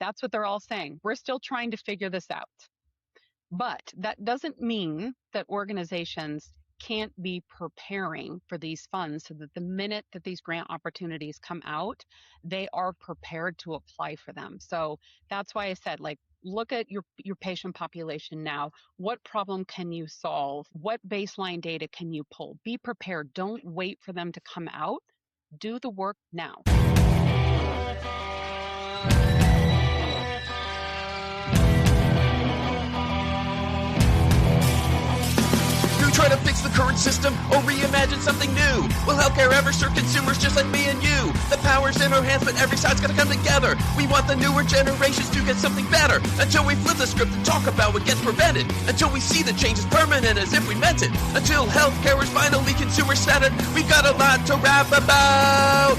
That's what they're all saying. We're still trying to figure this out. But that doesn't mean that organizations can't be preparing for these funds so that the minute that these grant opportunities come out, they are prepared to apply for them. So that's why I said, like, look at your patient population now. What problem can you solve? What baseline data can you pull? Be prepared. Don't wait for them to come out. Do the work now. Try to fix the current system or reimagine something new. Will healthcare ever serve consumers just like me and you? The power's in our hands, but every side's gotta come together. We want the newer generations to get something better. Until we flip the script and talk about what gets prevented. Until we see the changes permanent as if we meant it. Until healthcare is finally consumer-centered. We've got a lot to rap about.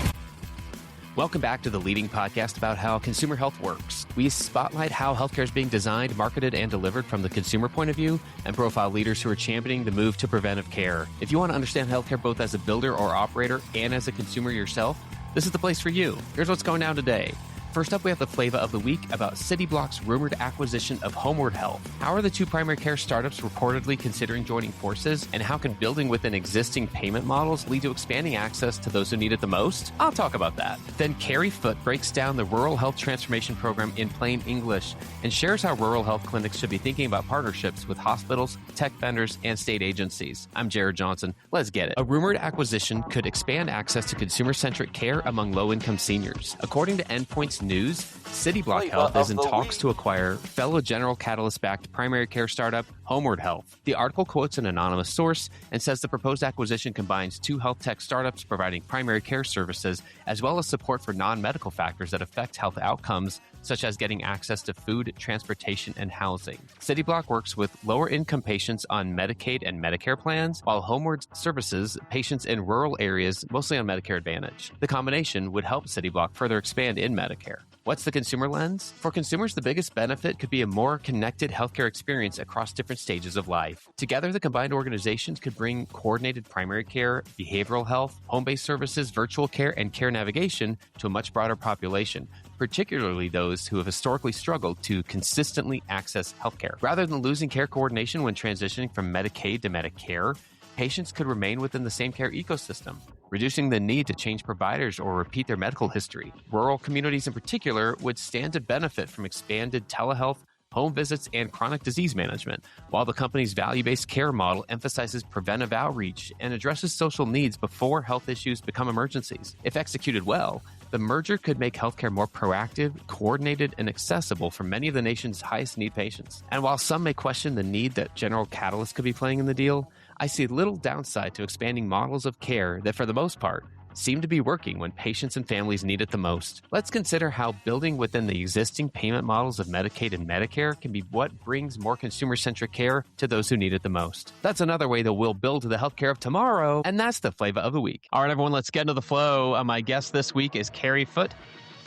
Welcome back to the leading podcast about how consumer health works. We spotlight how healthcare is being designed, marketed, and delivered from the consumer point of view, and profile leaders who are championing the move to preventive care. If you want to understand healthcare both as a builder or operator and as a consumer yourself, this is the place for you. Here's what's going down today. First up, we have the Flava of the week about Cityblock's rumored acquisition of Homeward Health. How are the two primary care startups reportedly considering joining forces, and how can building within existing payment models lead to expanding access to those who need it the most? I'll talk about that. Then Carrie Foote breaks down the Rural Health Transformation Program in plain English and shares how rural health clinics should be thinking about partnerships with hospitals, tech vendors, and state agencies. I'm Jared Johnson. Let's get it. A rumored acquisition could expand access to consumer-centric care among low-income seniors. According to Endpoint's News, Cityblock Health is in talks to acquire fellow General Catalyst-backed primary care startup Homeward Health. The article quotes an anonymous source and says the proposed acquisition combines two health tech startups providing primary care services, as well as support for non-medical factors that affect health outcomes, such as getting access to food, transportation, and housing. Cityblock works with lower-income patients on Medicaid and Medicare plans, while Homeward services patients in rural areas, mostly on Medicare Advantage. The combination would help Cityblock further expand in Medicare. What's the consumer lens? For consumers, the biggest benefit could be a more connected healthcare experience across different stages of life. Together, the combined organizations could bring coordinated primary care, behavioral health, home-based services, virtual care, and care navigation to a much broader population, particularly those who have historically struggled to consistently access healthcare. Rather than losing care coordination when transitioning from Medicaid to Medicare, patients could remain within the same care ecosystem, reducing the need to change providers or repeat their medical history. Rural communities in particular would stand to benefit from expanded telehealth, home visits, and chronic disease management, while the company's value-based care model emphasizes preventive outreach and addresses social needs before health issues become emergencies. If executed well, the merger could make healthcare more proactive, coordinated, and accessible for many of the nation's highest need patients. And while some may question the need that General Catalyst could be playing in the deal, I see little downside to expanding models of care that, for the most part, seem to be working when patients and families need it the most. Let's consider how building within the existing payment models of Medicaid and Medicare can be what brings more consumer-centric care to those who need it the most. That's another way that we'll build the healthcare of tomorrow, and that's the Flava of the week. All right, everyone, let's get into the flow. My guest this week is Carrie Foote.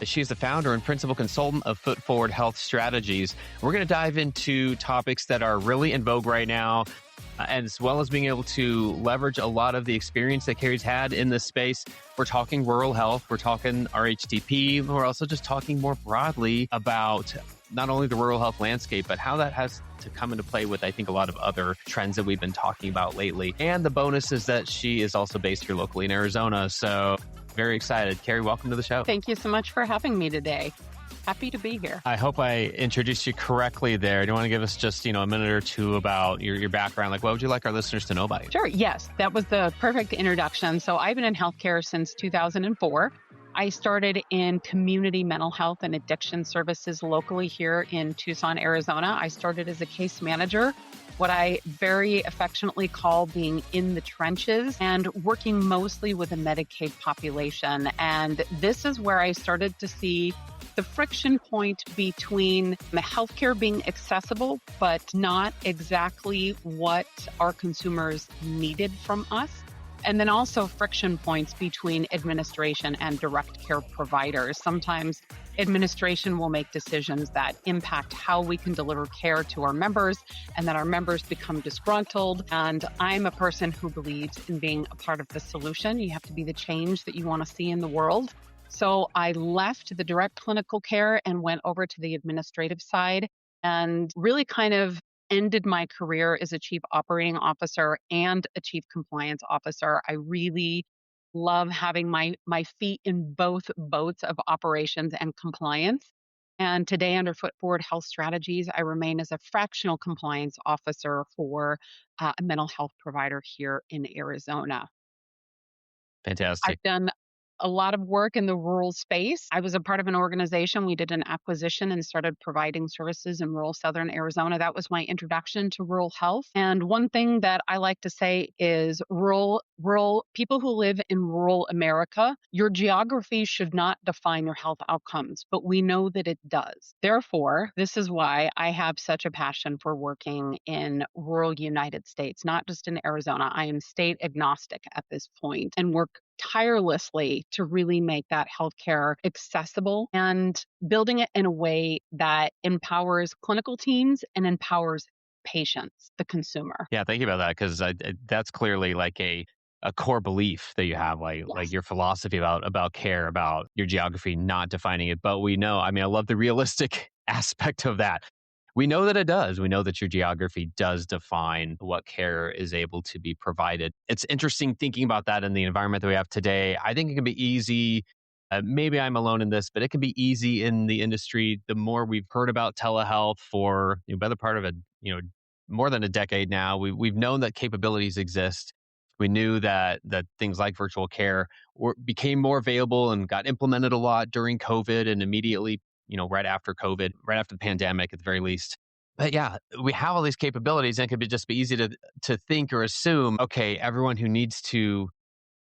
She's the founder and principal consultant of Foot Forward Health Strategies. We're going to dive into topics that are really in vogue right now, as well as being able to leverage a lot of the experience that Carrie's had in this space. We're talking rural health, we're talking RHTP, we're also just talking more broadly about not only the rural health landscape, but how that has to come into play with, I think, a lot of other trends that we've been talking about lately. And the bonus is that she is also based here locally in Arizona. So very excited. Carrie, welcome to the show. Thank you so much for having me today. Happy to be here. I hope I introduced you correctly there. Do you want to give us just, a minute or two about your background? Like, what would you like our listeners to know about you? Sure. Yes, that was the perfect introduction. So I've been in healthcare since 2004. I started in community mental health and addiction services locally here in Tucson, Arizona. I started as a case manager, what I very affectionately call being in the trenches and working mostly with a Medicaid population. And this is where I started to see the friction point between the healthcare being accessible, but not exactly what our consumers needed from us. And then also friction points between administration and direct care providers. Sometimes administration will make decisions that impact how we can deliver care to our members, and then our members become disgruntled. And I'm a person who believes in being a part of the solution. You have to be the change that you want to see in the world. So I left the direct clinical care and went over to the administrative side and really kind of ended my career as a chief operating officer and a chief compliance officer. I really love having my feet in both boats of operations and compliance. And today, under Forward Health Strategies, I remain as a fractional compliance officer for a mental health provider here in Arizona. Fantastic. I've done a lot of work in the rural space. I was a part of an organization. We did an acquisition and started providing services in rural southern Arizona. That was my introduction to rural health. And one thing that I like to say is rural people who live in rural America, your geography should not define your health outcomes, but we know that it does. Therefore, this is why I have such a passion for working in rural United States, not just in Arizona. I am state agnostic at this point and work tirelessly to really make that healthcare accessible and building it in a way that empowers clinical teams and empowers patients, the consumer. Yeah, thank you about that because that's clearly like a core belief that you have, like Yes. your philosophy about care, about your geography not defining it. But we know, I mean, I love the realistic aspect of that. We know that it does. We know that your geography does define what care is able to be provided. It's interesting thinking about that in the environment that we have today. I think it can be easy. Maybe I'm alone in this, but it can be easy in the industry. The more we've heard about telehealth for the better part of more than a decade now, we've known that capabilities exist. We knew that things like virtual care became more available and got implemented a lot during COVID and immediately, right after COVID, right after the pandemic at the very least. But yeah, we have all these capabilities, and it could just be easy to think or assume, okay, everyone who needs to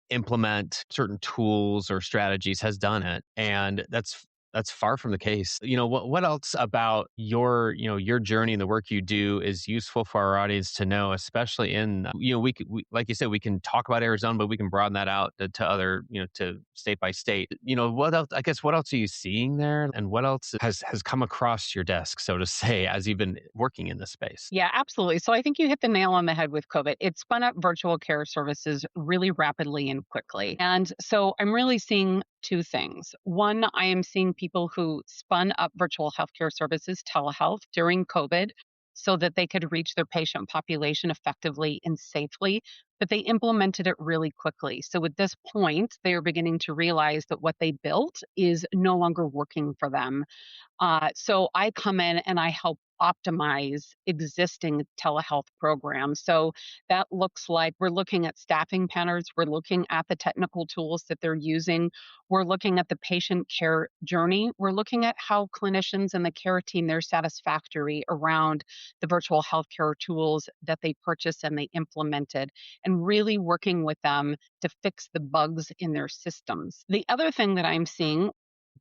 implement certain tools or strategies has done it, and that's far from the case. What else about your journey and the work you do is useful for our audience to know, especially in we like you said, we can talk about Arizona, but we can broaden that out to other, to state by state. What else, I guess, what else are you seeing there, and what else has come across your desk, so to say, as you've been working in this space? Yeah, absolutely. So I think you hit the nail on the head with COVID. It spun up virtual care services really rapidly and quickly. And so I'm really seeing two things. One, I am seeing people who spun up virtual healthcare services, telehealth, during COVID so that they could reach their patient population effectively and safely, but they implemented it really quickly. So at this point, they are beginning to realize that what they built is no longer working for them. So I come in and I help optimize existing telehealth programs. So that looks like we're looking at staffing patterns, we're looking at the technical tools that they're using, we're looking at the patient care journey, we're looking at how clinicians and the care team, they're satisfactory around the virtual healthcare tools that they purchased and they implemented, and really working with them to fix the bugs in their systems. The other thing that I'm seeing,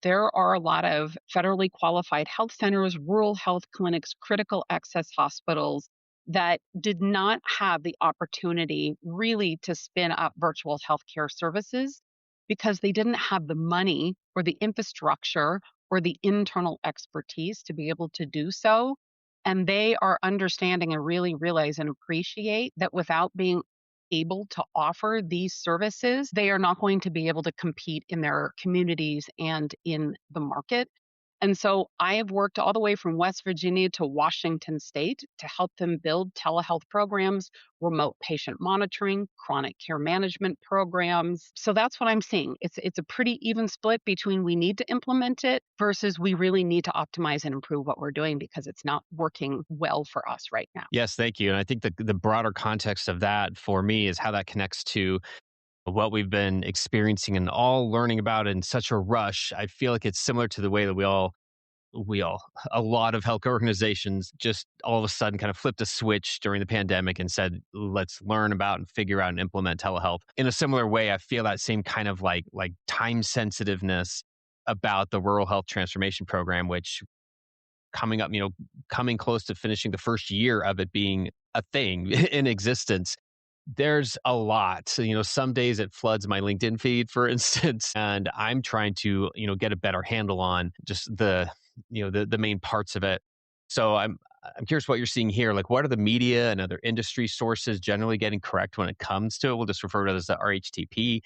there are a lot of federally qualified health centers, rural health clinics, critical access hospitals that did not have the opportunity really to spin up virtual healthcare services because they didn't have the money or the infrastructure or the internal expertise to be able to do so. And they are understanding and really realize and appreciate that without being able to offer these services, they are not going to be able to compete in their communities and in the market. And so I have worked all the way from West Virginia to Washington State to help them build telehealth programs, remote patient monitoring, chronic care management programs. So that's what I'm seeing. It's a pretty even split between we need to implement it versus we really need to optimize and improve what we're doing because it's not working well for us right now. Yes, thank you. And I think the broader context of that for me is how that connects to what we've been experiencing and all learning about in such a rush. I feel like it's similar to the way that a lot of health organizations just all of a sudden kind of flipped a switch during the pandemic and said, let's learn about and figure out and implement telehealth. In a similar way, I feel that same kind of like time sensitiveness about the rural health transformation program, which coming close to finishing the first year of it being a thing in existence. There's a lot. So, some days it floods my LinkedIn feed, for instance, and I'm trying to, get a better handle on just the main parts of it. So I'm curious what you're seeing here. Like, what are the media and other industry sources generally getting correct when it comes to it? We'll just refer to it as the RHTP.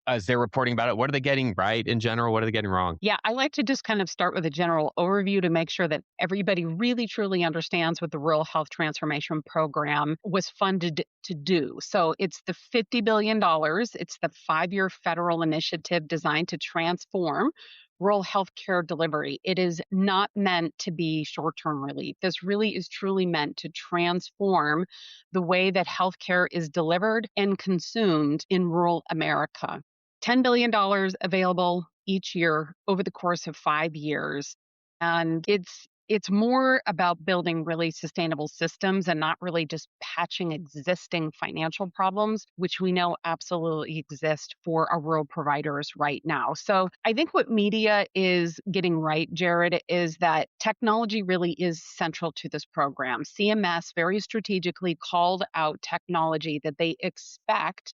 as they're reporting about it? What are they getting right in general? What are they getting wrong? Yeah, I like to just kind of start with a general overview to make sure that everybody really truly understands what the Rural Health Transformation Program was funded to do. So it's the $50 billion. It's the 5-year federal initiative designed to transform rural health care delivery. It is not meant to be short-term relief. This really is truly meant to transform the way that healthcare is delivered and consumed in rural America. $10 billion available each year over the course of 5 years. And it's more about building really sustainable systems and not really just patching existing financial problems, which we know absolutely exist for our rural providers right now. So I think what media is getting right, Jared, is that technology really is central to this program. CMS very strategically called out technology that they expect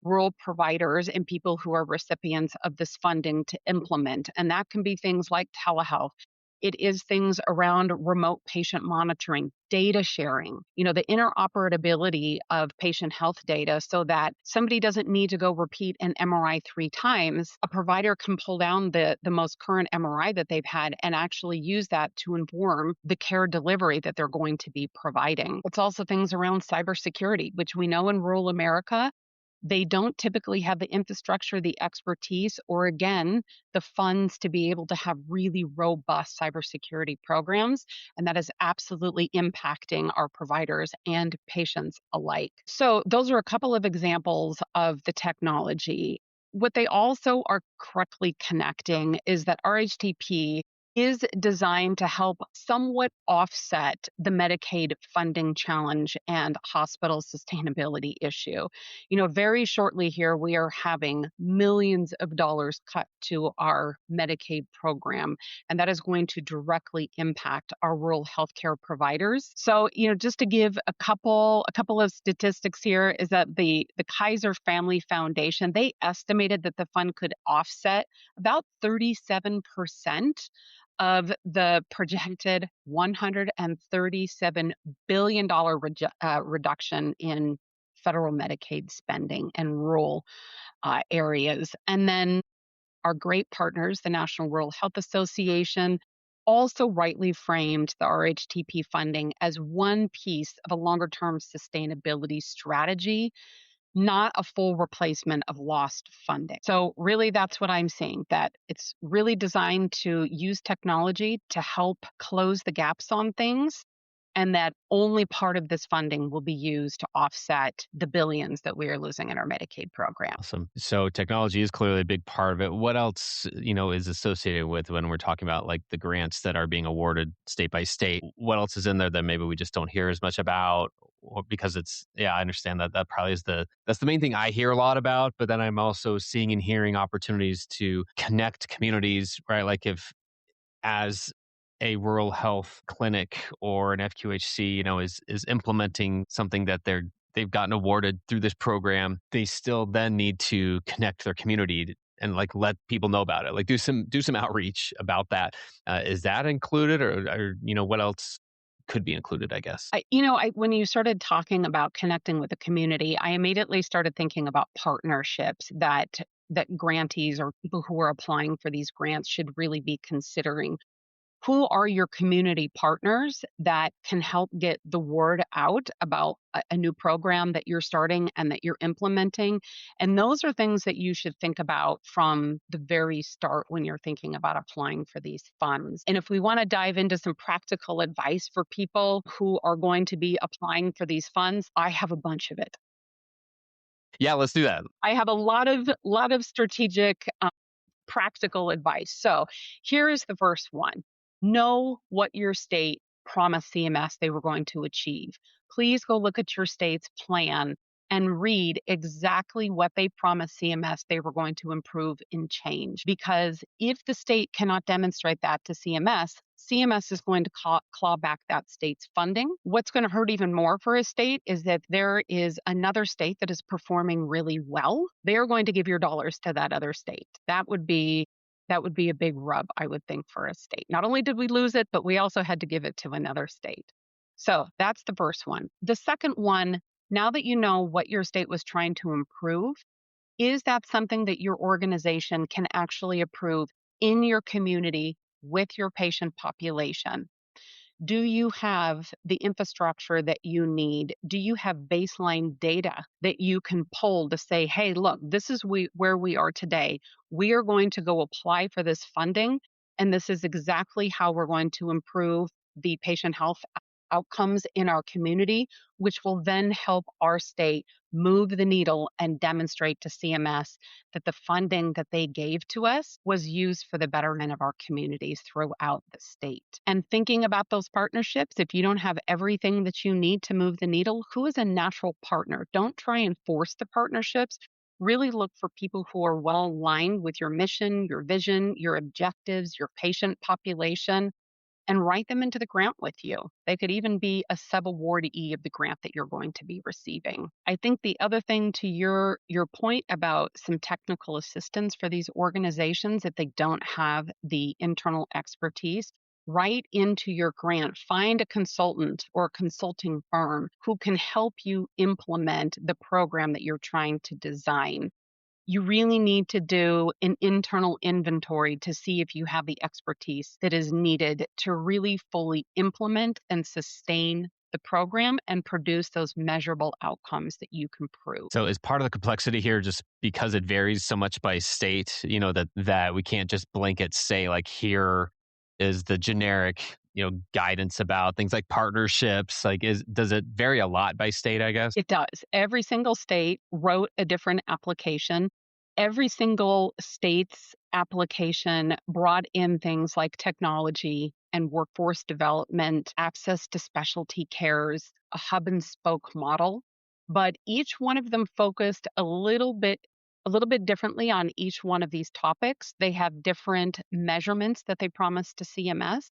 rural providers and people who are recipients of this funding to implement. And that can be things like telehealth. It is things around remote patient monitoring, data sharing, the interoperability of patient health data so that somebody doesn't need to go repeat an MRI 3 times. A provider can pull down the most current MRI that they've had and actually use that to inform the care delivery that they're going to be providing. It's also things around cybersecurity, which we know in rural America, they don't typically have the infrastructure, the expertise, or again, the funds to be able to have really robust cybersecurity programs. And that is absolutely impacting our providers and patients alike. So those are a couple of examples of the technology. What they also are correctly connecting is that RHTP is designed to help somewhat offset the Medicaid funding challenge and hospital sustainability issue. Very shortly here, we are having millions of dollars cut to our Medicaid program, and that is going to directly impact our rural healthcare providers. So, just to give a couple of statistics here is that the Kaiser Family Foundation, they estimated that the fund could offset about 37% of the projected $137 billion reduction in federal Medicaid spending in rural areas. And then our great partners, the National Rural Health Association, also rightly framed the RHTP funding as one piece of a longer-term sustainability strategy, not a full replacement of lost funding. So really that's what I'm seeing, that it's really designed to use technology to help close the gaps on things, and that only part of this funding will be used to offset the billions that we are losing in our Medicaid program. Awesome. So technology is clearly a big part of it. What else, is associated with when we're talking about like the grants that are being awarded state by state? What else is in there that maybe we just don't hear as much about? Or because I understand that probably that's the main thing I hear a lot about, but then I'm also seeing and hearing opportunities to connect communities, right? Like if as a rural health clinic or an FQHC, is implementing something that they've gotten awarded through this program, they still then need to connect their community and like let people know about it. Like do some outreach about that. Is that included, or what else could be included? I guess. When you started talking about connecting with the community, I immediately started thinking about partnerships that grantees or people who are applying for these grants should really be considering. Who are your community partners that can help get the word out about a new program that you're starting and that you're implementing? And those are things that you should think about from the very start when you're thinking about applying for these funds. And if we want to dive into some practical advice for people who are going to be applying for these funds, I have a bunch of it. Yeah, let's do that. I have a lot of strategic practical advice. So here is the first one. Know what your state promised CMS they were going to achieve. Please go look at your state's plan and read exactly what they promised CMS they were going to improve and change. Because if the state cannot demonstrate that to CMS, CMS is going to claw back that state's funding. What's going to hurt even more for a state is that there is another state that is performing really well. They're going to give your dollars to that other state. That would be a big rub, I would think, for a state. Not only did we lose it, but we also had to give it to another state. So that's the first one. The second one, now that you know what your state was trying to improve, Is that something that your organization can actually approve in your community with your patient population? Do you have the infrastructure that you need? Do you have baseline data that you can pull to say, hey, look, this is where we are today. We are going to go apply for this funding, and this is exactly how we're going to improve the patient health outcomes in our community, which will then help our state move the needle and demonstrate to CMS that the funding that they gave to us was used for the betterment of our communities throughout the state. And thinking about those partnerships, if you don't have everything that you need to move the needle, who is a natural partner? Don't try and force the partnerships. Really look for people who are well aligned with your mission, your vision, your objectives, your patient population, and write them into the grant with you. They could even be a sub-awardee of the grant that you're going to be receiving. I think the other thing to your point about some technical assistance for these organizations, if they don't have the internal expertise, write into your grant, find a consultant or consulting firm who can help you implement the program that you're trying to design. You really need to do an internal inventory to see if you have the expertise that is needed to really fully implement and sustain the program and produce those measurable outcomes that you can prove. So is part of the complexity here just because it varies so much by state, that we can't just blanket say like here is the generic, guidance about things like partnerships, like does it vary a lot by state, I guess? It does. Every single state wrote a different application. Every single state's application brought in things like technology and workforce development, access to specialty cares, a hub and spoke model. But each one of them focused a little bit differently on each one of these topics. They have different measurements that they promise to CMS.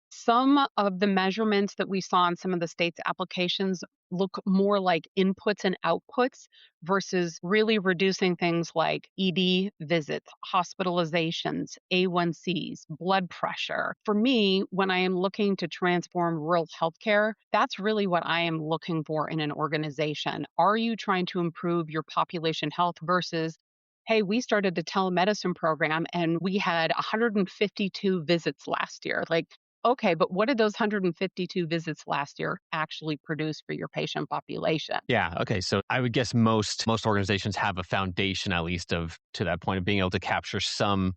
Some of the measurements that we saw in some of the states' applications look more like inputs and outputs versus really reducing things like ED visits, hospitalizations, A1Cs, blood pressure. For me, when I am looking to transform rural healthcare, that's really what I am looking for in an organization. Are you trying to improve your population health versus, hey, we started a telemedicine program and we had 152 visits last year? Like, okay, but what did those 152 visits last year actually produce for your patient population? Yeah. Okay. So I would guess most organizations have a foundation, at least to that point of being able to capture some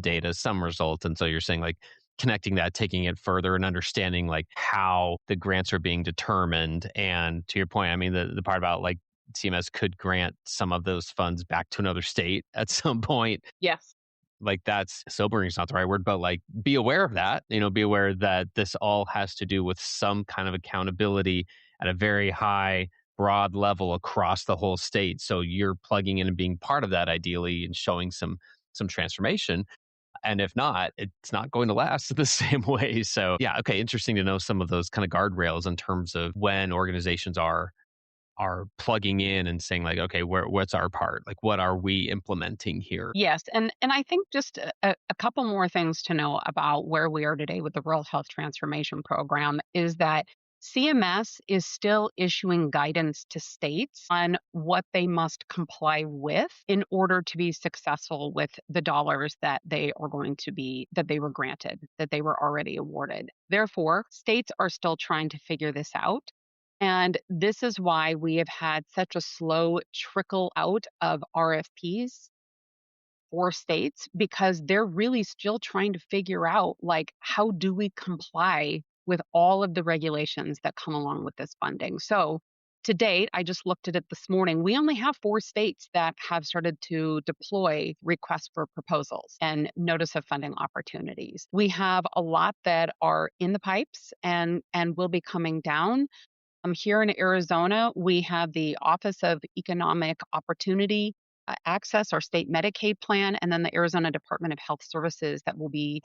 data, some results. And so you're saying like connecting that, taking it further and understanding like how the grants are being determined. And to your point, I mean, the part about like CMS could grant some of those funds back to another state at some point. Yes. Like that's sobering is not the right word, but like be aware of that, be aware that this all has to do with some kind of accountability at a very high, broad level across the whole state. So you're plugging in and being part of that ideally and showing some transformation. And if not, it's not going to last the same way. So yeah, okay, interesting to know some of those kind of guardrails in terms of when organizations are plugging in and saying like, okay, what's our part? Like, what are we implementing here? Yes. And I think just a couple more things to know about where we are today with the Rural Health Transformation Program is that CMS is still issuing guidance to states on what they must comply with in order to be successful with the dollars that they were granted, that they were already awarded. Therefore, states are still trying to figure this out. And this is why we have had such a slow trickle out of RFPs for states, because they're really still trying to figure out like, how do we comply with all of the regulations that come along with this funding? So to date, I just looked at it this morning, we only have 4 states that have started to deploy requests for proposals and notice of funding opportunities. We have a lot that are in the pipes and will be coming down. Here in Arizona, we have the Office of Economic Opportunity Access, our state Medicaid plan, and then the Arizona Department of Health Services that will be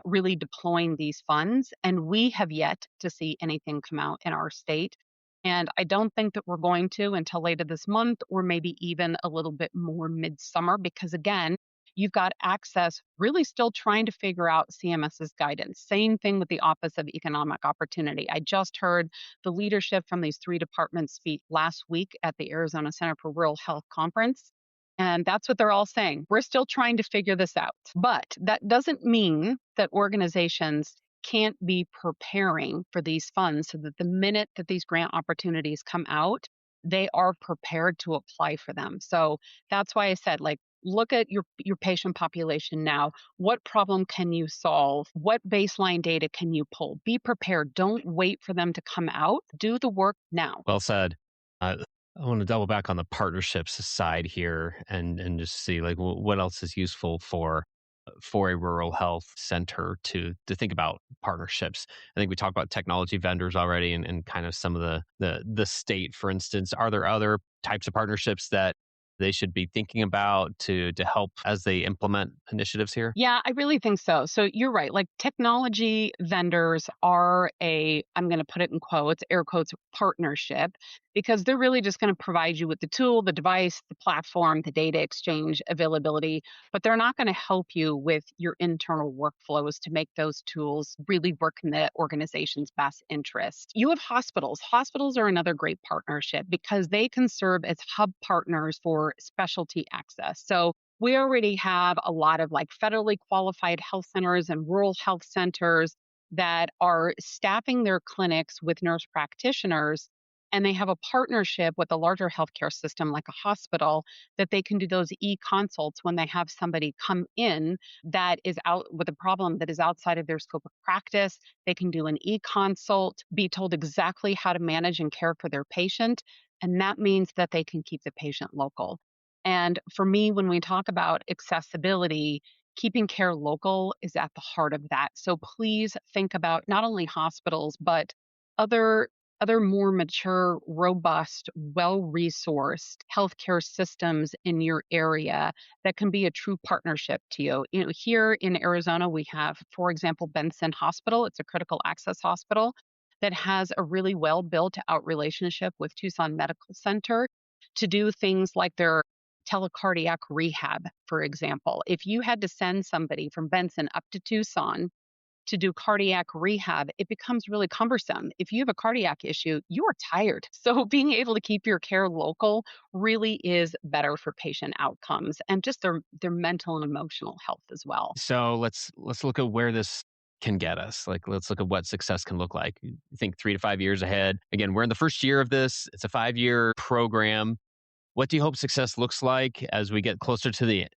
really deploying these funds. And we have yet to see anything come out in our state. And I don't think that we're going to until later this month or maybe even a little bit more midsummer, because again, you've got access really still trying to figure out CMS's guidance. Same thing with the Office of Economic Opportunity. I just heard the leadership from these 3 departments speak last week at the Arizona Center for Rural Health Conference. And that's what they're all saying. We're still trying to figure this out. But that doesn't mean that organizations can't be preparing for these funds so that the minute that these grant opportunities come out, they are prepared to apply for them. So that's why I said, like, look at your patient population now. What problem can you solve? What baseline data can you pull? Be prepared. Don't wait for them to come out. Do the work now. Well said. I want to double back on the partnerships side here and just see like what else is useful for a rural health center to think about partnerships. I think we talked about technology vendors already and kind of some of the state, for instance. Are there other types of partnerships that they should be thinking about to help as they implement initiatives here? Yeah, I really think so. So you're right. Like technology vendors are I'm going to put it in quotes, air quotes, partnership, because they're really just going to provide you with the tool, the device, the platform, the data exchange availability, but they're not going to help you with your internal workflows to make those tools really work in the organization's best interest. You have hospitals. Hospitals are another great partnership because they can serve as hub partners for specialty access. So we already have a lot of like federally qualified health centers and rural health centers that are staffing their clinics with nurse practitioners. And they have a partnership with a larger healthcare system like a hospital that they can do those e-consults when they have somebody come in that is out with a problem that is outside of their scope of practice. They can do an e-consult, be told exactly how to manage and care for their patient. And that means that they can keep the patient local. And for me, when we talk about accessibility, keeping care local is at the heart of that. So please think about not only hospitals, but other more mature, robust, well-resourced healthcare systems in your area that can be a true partnership to you. You know, here in Arizona, we have, for example, Benson Hospital. It's a critical access hospital that has a really well built out relationship with Tucson Medical Center to do things like their telecardiac rehab, for example. If you had to send somebody from Benson up to Tucson to do cardiac rehab, it becomes really cumbersome. If you have a cardiac issue, you are tired. So being able to keep your care local really is better for patient outcomes and just their mental and emotional health as well. So let's look at where this can get us. Like let's look at what success can look like. You think 3 to 5 years ahead. Again, we're in the first year of this. It's a 5-year program. What do you hope success looks like as we get closer to that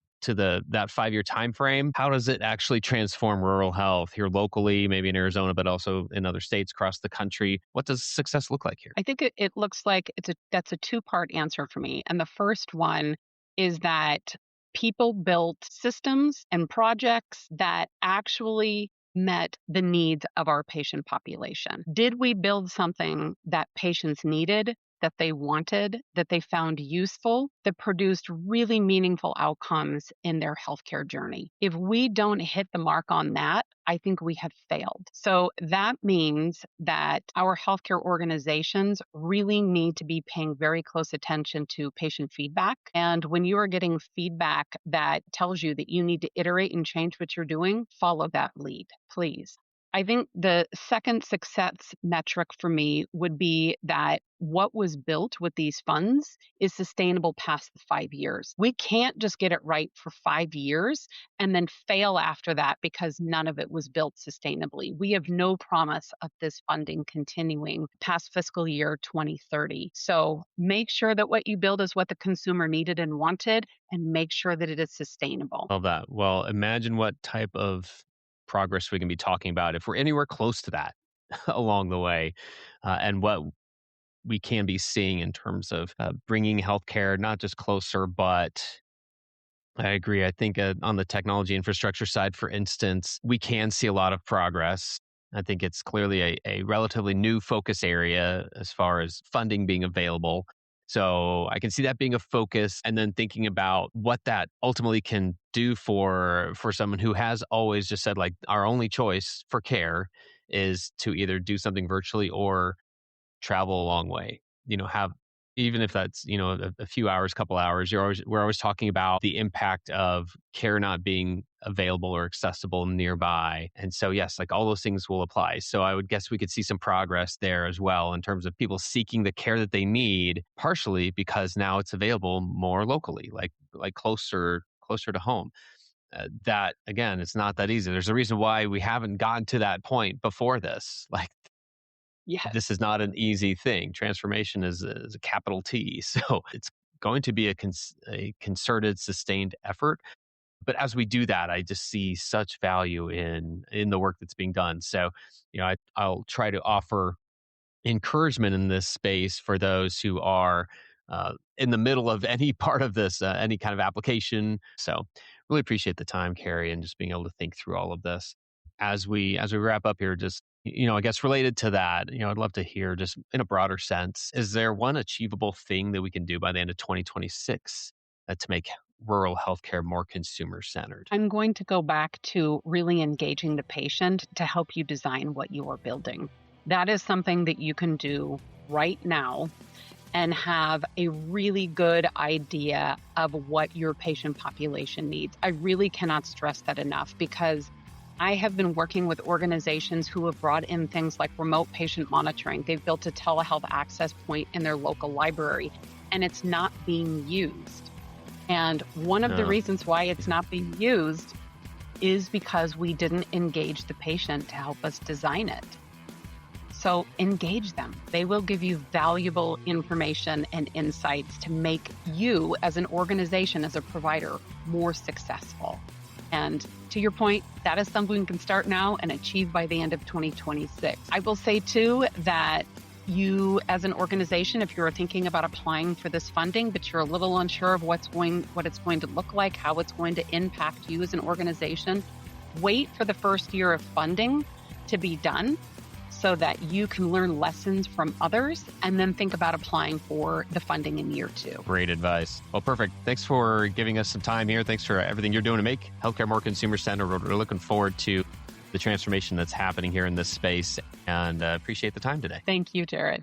5-year time frame? How does it actually transform rural health here locally, maybe in Arizona, but also in other states across the country? What does success look like here? I think it looks like that's a two-part answer for me. And the first one is that people built systems and projects that actually met the needs of our patient population. Did we build something that patients needed, that they wanted, that they found useful, that produced really meaningful outcomes in their healthcare journey? If we don't hit the mark on that, I think we have failed. So that means that our healthcare organizations really need to be paying very close attention to patient feedback. And when you are getting feedback that tells you that you need to iterate and change what you're doing, follow that lead, please. I think the second success metric for me would be that what was built with these funds is sustainable past the 5 years. We can't just get it right for 5 years and then fail after that because none of it was built sustainably. We have no promise of this funding continuing past fiscal year 2030. So make sure that what you build is what the consumer needed and wanted, and make sure that it is sustainable. Love that. Well, imagine what type of progress we can be talking about if we're anywhere close to that along the way, and what we can be seeing in terms of bringing healthcare not just closer, but I agree. I think on the technology infrastructure side, for instance, we can see a lot of progress. I think it's clearly a relatively new focus area as far as funding being available. So I can see that being a focus, and then thinking about what that ultimately can do for someone who has always just said like our only choice for care is to either do something virtually or travel a long way. You know, have even if that's, a few hours, couple hours, we're always talking about the impact of care not being available or accessible nearby. And so, yes, like all those things will apply. So I would guess we could see some progress there as well in terms of people seeking the care that they need, partially because now it's available more locally, like closer to home. That again, it's not that easy. There's a reason why we haven't gotten to that point before this. Like, Yes. this is not an easy thing. Transformation is a capital T. So it's going to be a concerted, sustained effort. But as we do that, I just see such value in the work that's being done. So, I'll try to offer encouragement in this space for those who are in the middle of any part of this, any kind of application. So really appreciate the time, Carrie, and just being able to think through all of this. As we wrap up here, just, I guess related to that, I'd love to hear just in a broader sense, is there one achievable thing that we can do by the end of 2026 to make rural healthcare more consumer centered? I'm going to go back to really engaging the patient to help you design what you are building. That is something that you can do right now and have a really good idea of what your patient population needs. I really cannot stress that enough, because I have been working with organizations who have brought in things like remote patient monitoring. They've built a telehealth access point in their local library, and it's not being used. And one of the reasons why it's not being used is because we didn't engage the patient to help us design it. So engage them. They will give you valuable information and insights to make you as an organization, as a provider, more successful. And to your point, that is something we can start now and achieve by the end of 2026. I will say too that you as an organization, if you're thinking about applying for this funding, but you're a little unsure of what it's going to look like, how it's going to impact you as an organization, wait for the first year of funding to be done so that you can learn lessons from others and then think about applying for the funding in year 2. Great advice. Well, perfect. Thanks for giving us some time here. Thanks for everything you're doing to make healthcare more consumer-centered. We're looking forward to the transformation that's happening here in this space, and appreciate the time today. Thank you, Jared.